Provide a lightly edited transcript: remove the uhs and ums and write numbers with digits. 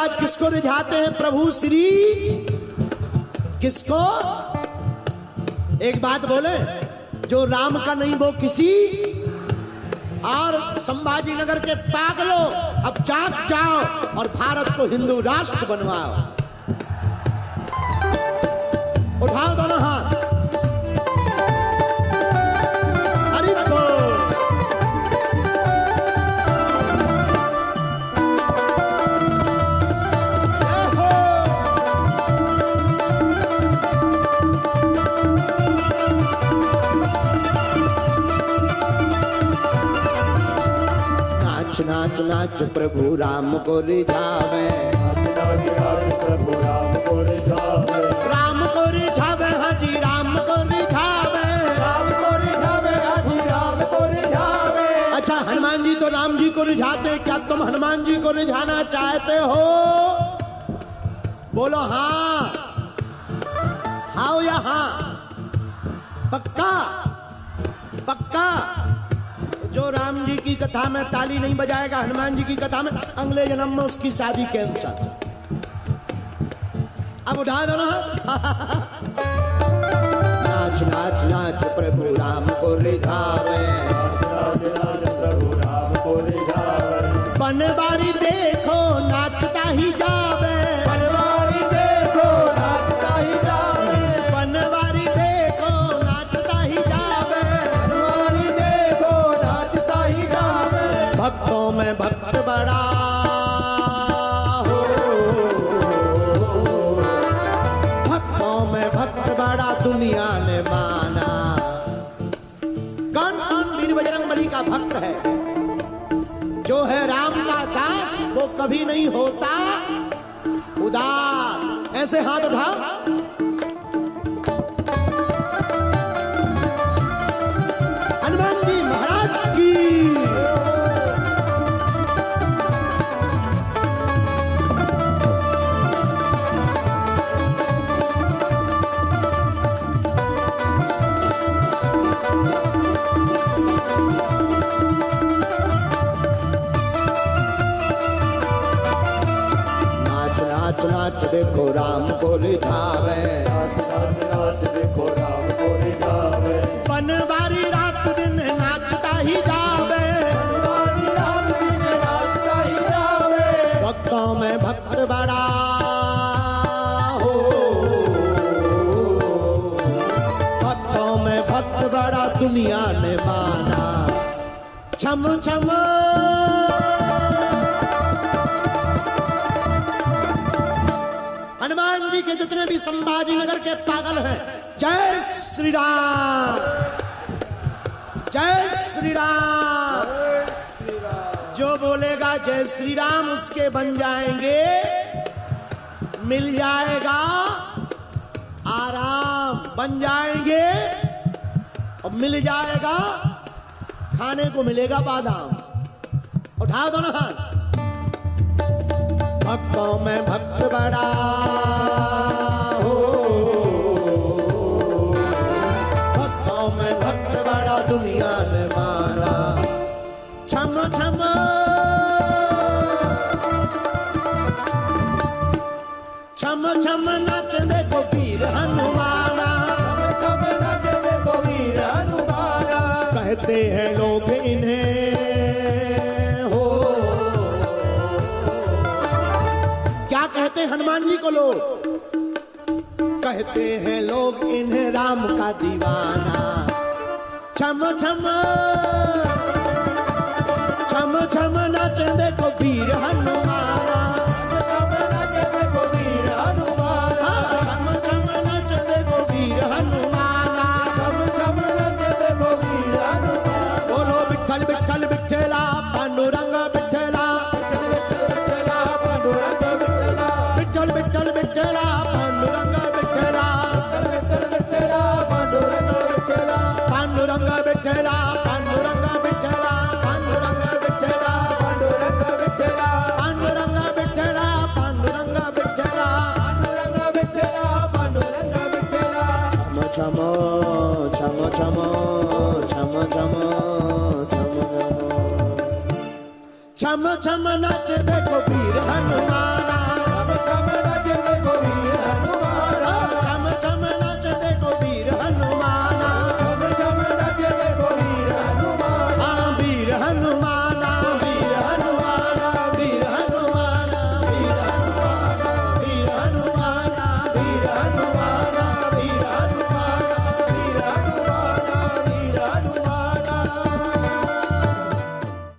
महाराज किसको रिझाते हैं प्रभु श्री? किसको? एक बात बोले, जो राम का नहीं वो किसी। और संभाजी नगर के पागलों, अब जाग जाओ और भारत को हिंदू राष्ट्र बनवाओ। उठाओ दोनों हाथ। हरि बोल। नाच नाच प्रभु राम को रिझावे, प्रभु राम को रिझावे, राम को रिझावे, हाजी राम को रिझावे, राम को रिझावे, हाजी राम को रिझावे। अच्छा, हनुमान जी तो राम जी को रिझाते, क्या तुम हनुमान जी को रिझाना चाहते हो? बोलो हाँ, हाँ या हाँ? पक्का पक्का? जो राम जी की कथा में ताली नहीं बजाएगा हनुमान जी की कथा में, अगले जन्म में उसकी शादी कैंसर। अब उठा दो ना। नाच नाच नाच प्रभु राम को रिझावे, नाच नाच प्रभु राम को रिझावे। बनवारी देखो नाचता ही जावे, बनवारी देखो नाचता ही जावे, बनवारी देखो नाचता ही जावे, बनवारी देखो नाचता ही जावे। भक्तों में भक्त बड़ा हो, भक्तों में भक्त बड़ा दुनिया ने माना। कौन कौन वीर बजरंगबली का भक्त है? जो है राम का दास वो कभी नहीं होता उदास। ऐसे हाथ उठाओ। हनुमान जी महाराज की। नाच नाच देखो राम को रिझावे, नाच नाच नाच देखो राम को रिझावे। बनवारी रात दिन नाचता ही जावे, बनवारी रात दिन नाचता ही जावे। भक्तों में भक्त बड़ा हो, भक्तों में भक्त बड़ा दुनिया ने माना। छम छम हनुमान जी के जितने भी संभाजी नगर के पागल हैं, जय श्री राम, जय श्री राम। जो बोलेगा जय श्री राम उसके बन जाएंगे, मिल जाएगा आराम, बन जाएंगे और मिल जाएगा, खाने को मिलेगा बादाम। उठाओ दोनों हाथ। भक्तों में भक्त बड़ा हो, भक्तों में भक्त बड़ा दुनिया ने माना। छम छम छम छम नाच देखो वीर हनुमाना, छम छम नाच देखो वीर हनुमाना। कहते हैं लोग इन्हें हो, क्या कहते हैं हनुमान जी को लोग? कहते हैं लोग इन्हें राम का दीवाना। छम छम छम छम नाच देखो वीर हनुमाना, छम नाच देखो वीर हनुमाना। छम छम नाच देखो वीर हनुमाना, छम छम नाच देखो वीर हनुमाना। बोलो विठ्ठल विठ्ठल विठ्ठला पांडुरंग विठ्ठला, विठ्ठला पांडुरंग विठ्ठला, विठ्ठल विठ्ठल विठ्ठला पांडुरंग विठ्ठला, विठ्ठला पांडुरंग विठ्ठला, पांडुरंग विठ्ठला, पांडुरंग विठ्ठला, पांडुरंग विठ्ठला, पांडुरंग विठ्ठला, पांडुरंग विठ्ठला, पांडुरंग विठ्ठला, पांडुरंग विठ्ठला, पांडुरंग विठ्ठला। छम छम छम छम छम छम छम छम छम छम नाच देखो वीर हनुमान।